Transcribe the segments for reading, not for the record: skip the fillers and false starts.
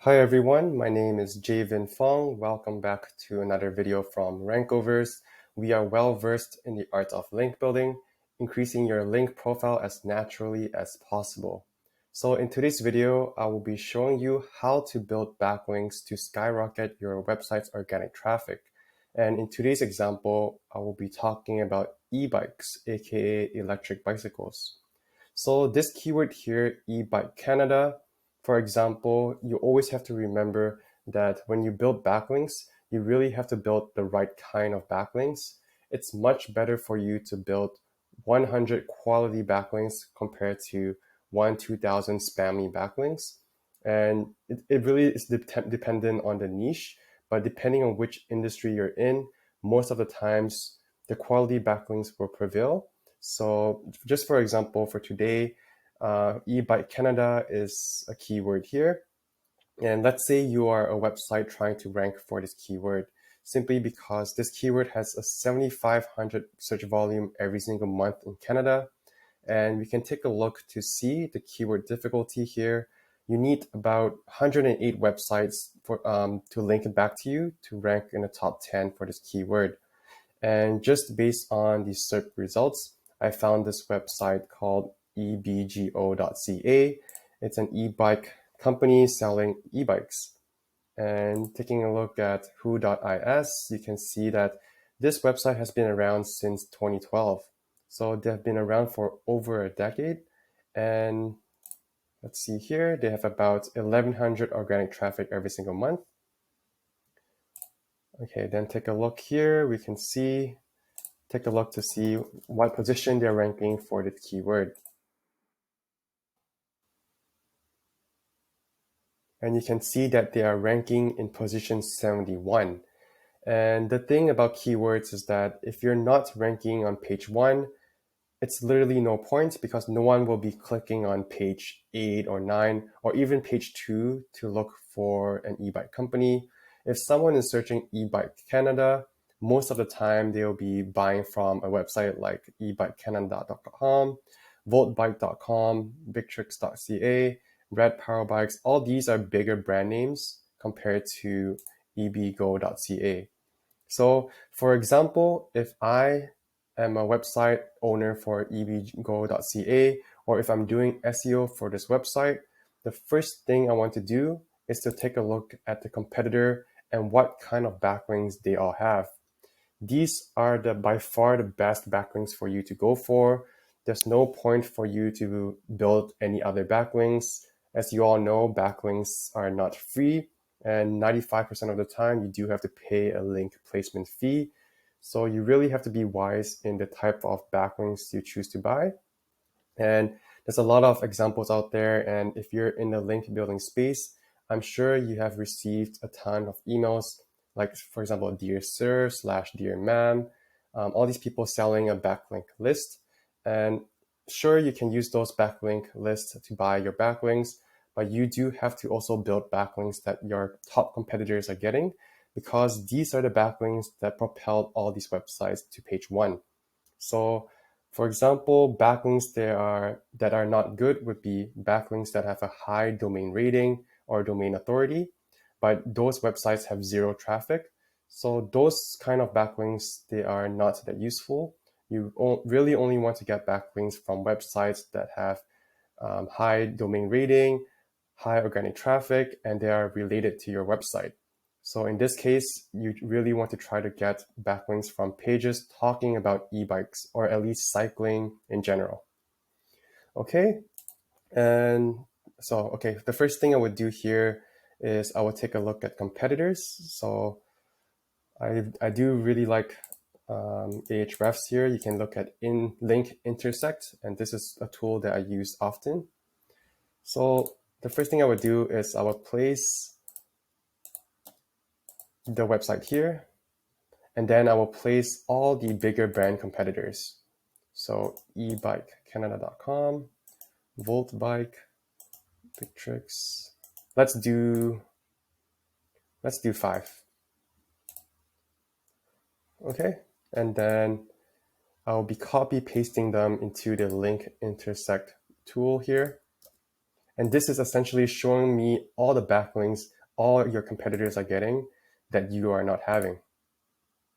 Hi everyone, my name is Javin Fong. Welcome back to another video from RankoVerse. We are well versed in the art of link building, increasing your link profile as naturally as possible. So in today's video, I will be showing you how to build backlinks to skyrocket your website's organic traffic. And in today's example, I will be talking about e-bikes, aka electric bicycles. So this keyword here, e-bike Canada, for example, you always have to remember that when you build backlinks, you really have to build the right kind of backlinks. It's much better for you to build 100 quality backlinks compared to 2,000 spammy backlinks. And it really is dependent on the niche, but depending on which industry you're in, most of the times the quality backlinks will prevail. So just for example, for today, e-bike Canada is a keyword here. And let's say you are a website trying to rank for this keyword simply because this keyword has a 7,500 search volume every single month in Canada. And we can take a look to see the keyword difficulty here. You need about 108 websites to link it back to you to rank in the top 10 for this keyword. And just based on the search results, I found this website called ebgo.ca. It's an e-bike company selling e-bikes. And taking a look at who.is, you can see that this website has been around since 2012. So they've been around for over a decade. And let's see here, they have about 1,100 organic traffic every single month. Okay, then take a look here. We can take a look to see what position they're ranking for this keyword. And you can see that they are ranking in position 71. And the thing about keywords is that if you're not ranking on page 1, it's literally no point because no one will be clicking on page 8 or 9 or even page 2 to look for an e-bike company. If someone is searching e-bike Canada, most of the time they'll be buying from a website like ebikecanada.com, voltbike.com, bigtricks.ca, Red Power Bikes. All these are bigger brand names compared to ebgo.ca. So for example, if I am a website owner for ebgo.ca, or if I'm doing SEO for this website, the first thing I want to do is to take a look at the competitor and what kind of backlinks they all have. These are by far the best backlinks for you to go for. There's no point for you to build any other backlinks. As you all know, backlinks are not free, and 95% of the time you do have to pay a link placement fee. So you really have to be wise in the type of backlinks you choose to buy. And there's a lot of examples out there. And if you're in the link building space, I'm sure you have received a ton of emails, like for example, Dear Sir / Dear Ma'am, all these people selling a backlink list. And sure, you can use those backlink lists to buy your backlinks, but you do have to also build backlinks that your top competitors are getting, because these are the backlinks that propelled all these websites to page 1. So for example, backlinks that are not good would be backlinks that have a high domain rating or domain authority, but those websites have zero traffic. So those kind of backlinks, they are not that useful. You really only want to get backlinks from websites that have high domain rating, high organic traffic, and they are related to your website. So in this case, you really want to try to get backlinks from pages talking about e-bikes or at least cycling in general. Okay, and so, okay, the first thing I would do here is I would take a look at competitors. So I do really like Ahrefs here. You can look at link intersect, and this is a tool that I use often. So the first thing I would do is I would place the website here, and then I will place all the bigger brand competitors. So ebikecanada.com, Voltbike, Bigtricks. Let's do 5. Okay, and then I'll be copy pasting them into the link intersect tool here. And this is essentially showing me all the backlinks all your competitors are getting that you are not having.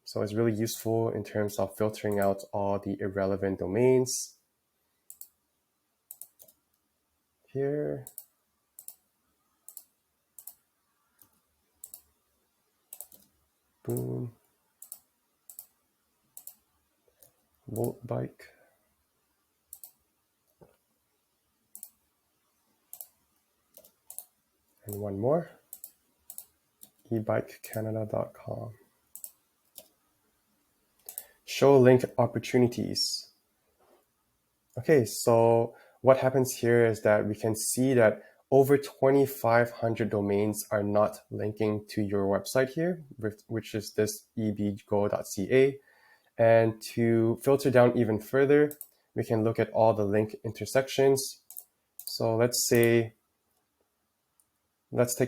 So it's really useful in terms of filtering out all the irrelevant domains. Here. Boom. Volt bike. And one more. ebikecanada.com. Show link opportunities. Okay, so what happens here is that we can see that over 2,500 domains are not linking to your website here, which is this ebgo.ca. And to filter down even further, we can look at all the link intersections. So let's take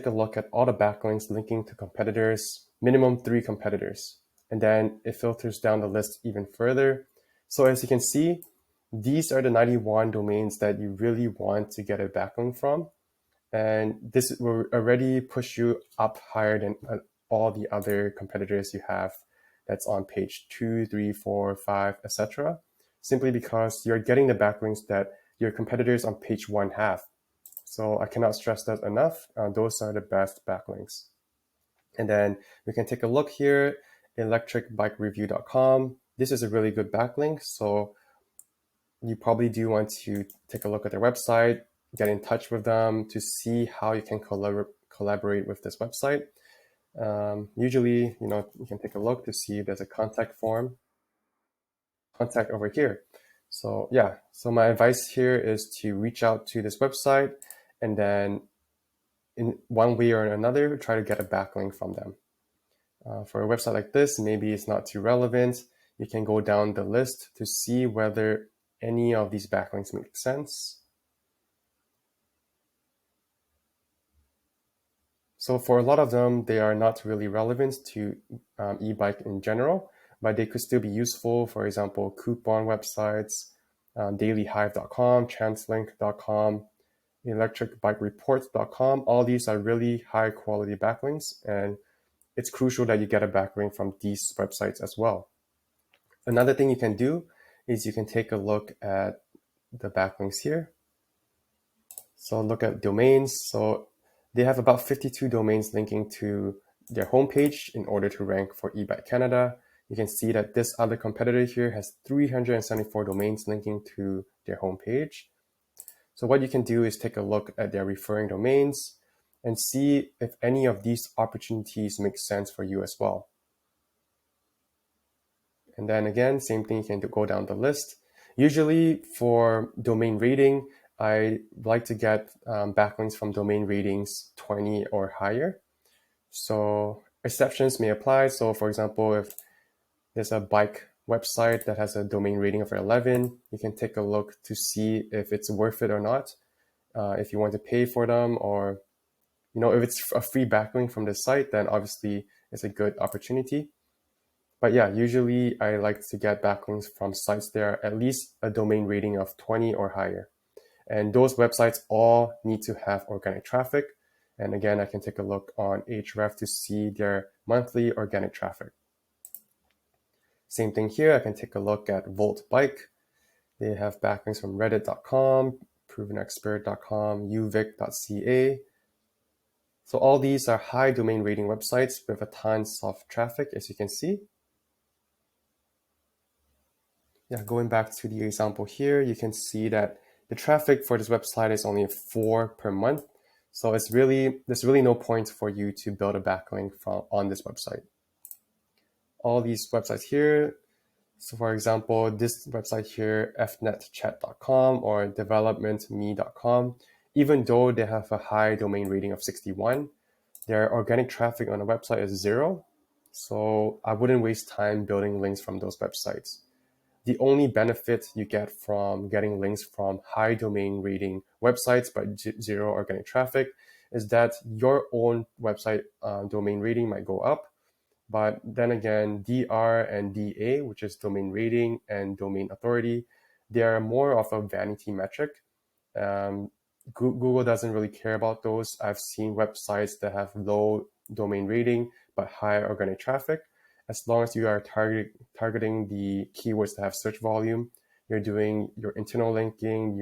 a look at all the backlinks linking to competitors, minimum 3 competitors. And then it filters down the list even further. So as you can see, these are the 91 domains that you really want to get a backlink from. And this will already push you up higher than all the other competitors you have that's on page 2, 3, 4, 5, etc. Simply because you're getting the backlinks that your competitors on page 1 have. So I cannot stress that enough. Those are the best backlinks. And then we can take a look here, electricbikereview.com. This is a really good backlink. So you probably do want to take a look at their website, get in touch with them to see how you can collaborate with this website. Usually, you can take a look to see if there's a contact form, contact over here. So yeah, so my advice here is to reach out to this website and then in one way or another, try to get a backlink from them. For a website like this, maybe it's not too relevant. You can go down the list to see whether any of these backlinks make sense. So for a lot of them, they are not really relevant to e-bike in general, but they could still be useful. For example, coupon websites, dailyhive.com, chancelink.com, electricbikereport.com. All these are really high quality backlinks, and it's crucial that you get a backlink from these websites as well. Another thing you can do is you can take a look at the backlinks here. So look at domains. So they have about 52 domains linking to their homepage in order to rank for eBike Canada. You can see that this other competitor here has 374 domains linking to their homepage. So what you can do is take a look at their referring domains and see if any of these opportunities make sense for you as well. And then again, same thing, you can go down the list. Usually for domain rating, I like to get backlinks from domain ratings 20 or higher. So exceptions may apply. So for example, if there's a bike website that has a domain rating of 11, you can take a look to see if it's worth it or not. If you want to pay for them, or if it's a free backlink from the site, then obviously it's a good opportunity. But yeah, usually I like to get backlinks from sites that are at least a domain rating of 20 or higher. And those websites all need to have organic traffic. And again, I can take a look on Ahrefs to see their monthly organic traffic. Same thing here, I can take a look at Volt Bike. They have backlinks from reddit.com, provenexpert.com, uvic.ca. So all these are high domain rating websites with a tons of traffic, as you can see. Yeah, going back to the example here, you can see that the traffic for this website is only 4 per month. So there's really no point for you to build a backlink on this website. All these websites here, so for example, this website here, fnetchat.com or developmentme.com, even though they have a high domain rating of 61, their organic traffic on the website is 0. So I wouldn't waste time building links from those websites. The only benefit you get from getting links from high domain rating websites but 0 organic traffic is that your own website domain rating might go up. But then again, DR and DA, which is domain rating and domain authority, they are more of a vanity metric. Google doesn't really care about those. I've seen websites that have low domain rating but high organic traffic. As long as you are targeting the keywords that have search volume, you're doing your internal linking,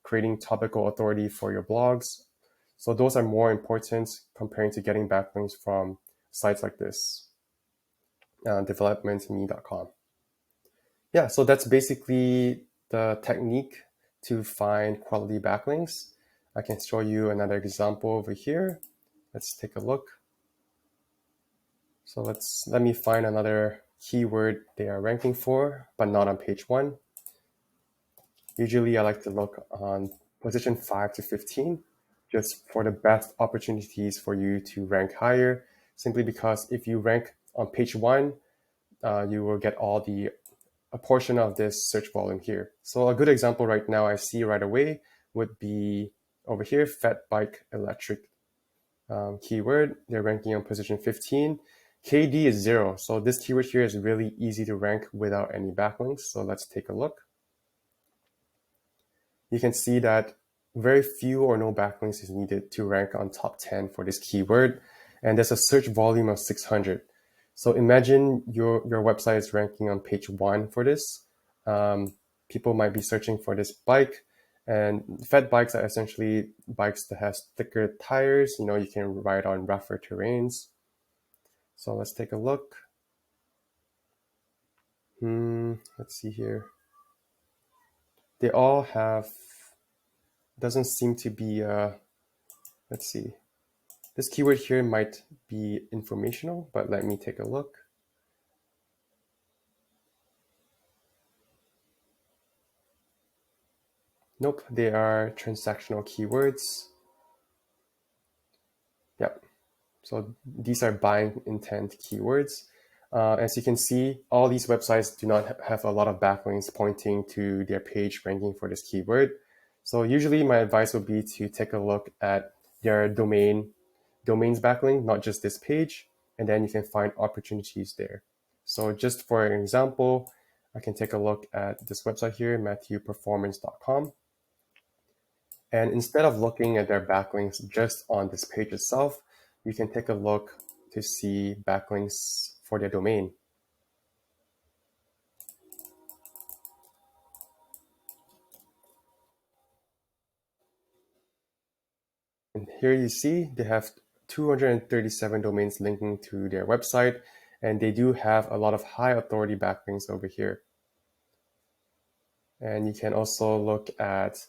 creating topical authority for your blogs. So those are more important comparing to getting backlinks from sites like this, developmentme.com. Yeah, so that's basically the technique to find quality backlinks. I can show you another example over here. Let's take a look. So let me find another keyword they are ranking for, but not on page 1. Usually I like to look on position 5 to 15, just for the best opportunities for you to rank higher, simply because if you rank on page 1, you will get a portion of this search volume here. So a good example right now I see right away would be over here, fat bike electric keyword. They're ranking on position 15. KD is 0. So this keyword here is really easy to rank without any backlinks. So let's take a look. You can see that very few or no backlinks is needed to rank on top 10 for this keyword. And there's a search volume of 600. So imagine your website is ranking on page 1 for this. People might be searching for this bike, and fat bikes are essentially bikes that has thicker tires. You can ride on rougher terrains. So let's take a look. Let's see here. They all have, doesn't seem to be, let's see. This keyword here might be informational, but let me take a look. Nope, they are transactional keywords. Yep. So these are buying intent keywords. As you can see, all these websites do not have a lot of backlinks pointing to their page ranking for this keyword. So usually my advice would be to take a look at their domains backlink, not just this page, and then you can find opportunities there. So just for an example, I can take a look at this website here, matthewperformance.com. And instead of looking at their backlinks just on this page itself, you can take a look to see backlinks for their domain. And here you see they have 237 domains linking to their website, and they do have a lot of high authority backlinks over here. And you can also look at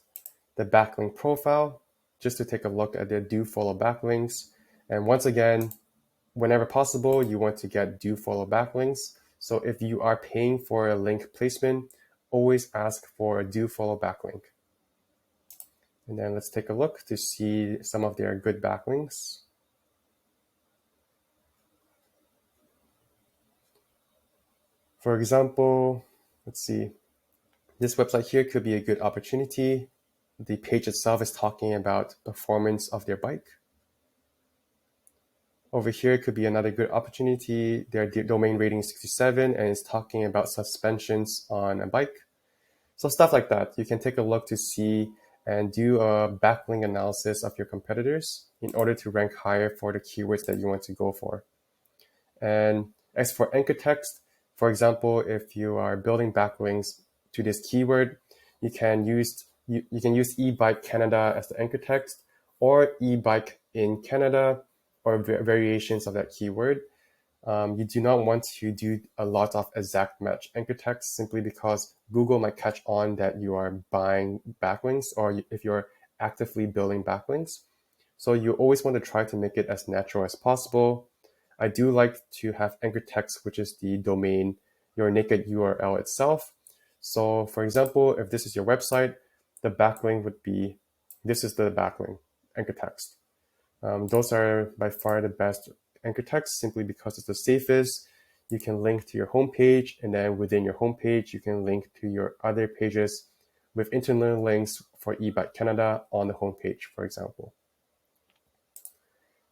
the backlink profile just to take a look at their do follow backlinks. And once again, whenever possible, you want to get do follow backlinks. So if you are paying for a link placement, always ask for a do follow backlink. And then let's take a look to see some of their good backlinks. For example, let's see, this website here could be a good opportunity. The page itself is talking about performance of their bike. Over here could be another good opportunity. Their domain rating is 67 and it's talking about suspensions on a bike. So stuff like that. You can take a look to see and do a backlink analysis of your competitors in order to rank higher for the keywords that you want to go for. And as for anchor text, for example, if you are building backlinks to this keyword, you can use e-bike Canada as the anchor text, or e-bike in Canada, or variations of that keyword. You do not want to do a lot of exact match anchor text simply because Google might catch on that you are buying backlinks or if you're actively building backlinks. So you always want to try to make it as natural as possible. I do like to have anchor text, which is the domain, your naked URL itself. So for example, if this is your website, the backlink would be, this is the backlink, anchor text. Those are by far the best anchor text simply because it's the safest. You can link to your homepage, and then within your homepage, you can link to your other pages with internal links for eBike Canada on the homepage, for example.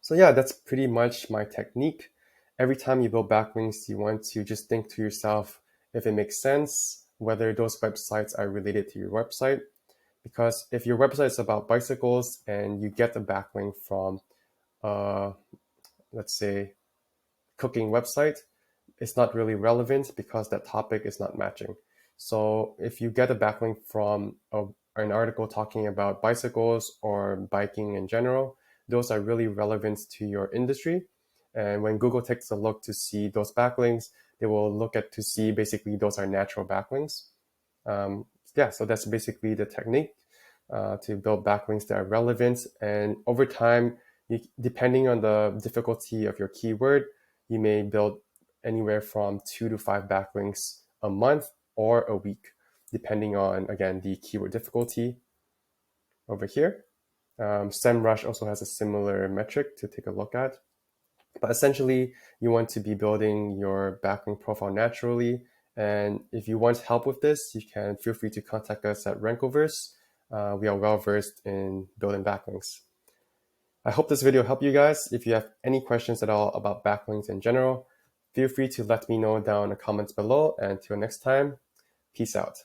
So yeah, that's pretty much my technique. Every time you build backlinks, you want to just think to yourself if it makes sense, whether those websites are related to your website. Because if your website is about bicycles and you get a backlink from, let's say, cooking website, it's not really relevant because that topic is not matching. So if you get a backlink from an article talking about bicycles or biking in general, those are really relevant to your industry. And when Google takes a look to see those backlinks, they will look at to see basically those are natural backlinks. Yeah, so that's basically the technique to build backlinks that are relevant. And over time, depending on the difficulty of your keyword, you may build anywhere from 2 to 5 backlinks a month or a week, depending on, again, the keyword difficulty over here. SEMrush also has a similar metric to take a look at. But essentially, you want to be building your backlink profile naturally. And if you want help with this, you can feel free to contact us at RankoVerse. We are well versed in building backlinks. I hope this video helped you guys. If you have any questions at all about backlinks in general, feel free to let me know down in the comments below. And until next time, peace out.